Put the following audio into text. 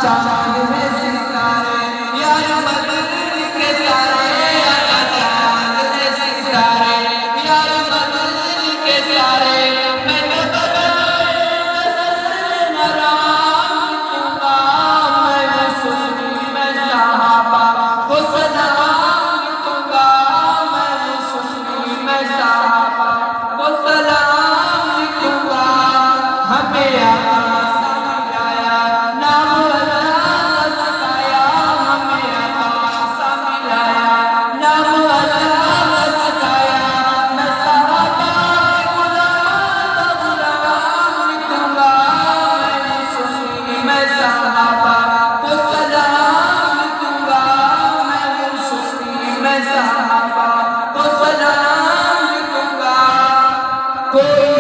چاند ہے ستارے یار بدر کے سارے چاند ہے ستارے یار بدر کے سارے میں تو بدر نرام لکھوں گا میں سنی میں صحابہ کو سلام لکھوں گا میں سنی میں صحابہ کو سلام لکھوں گا ہمیں کوئی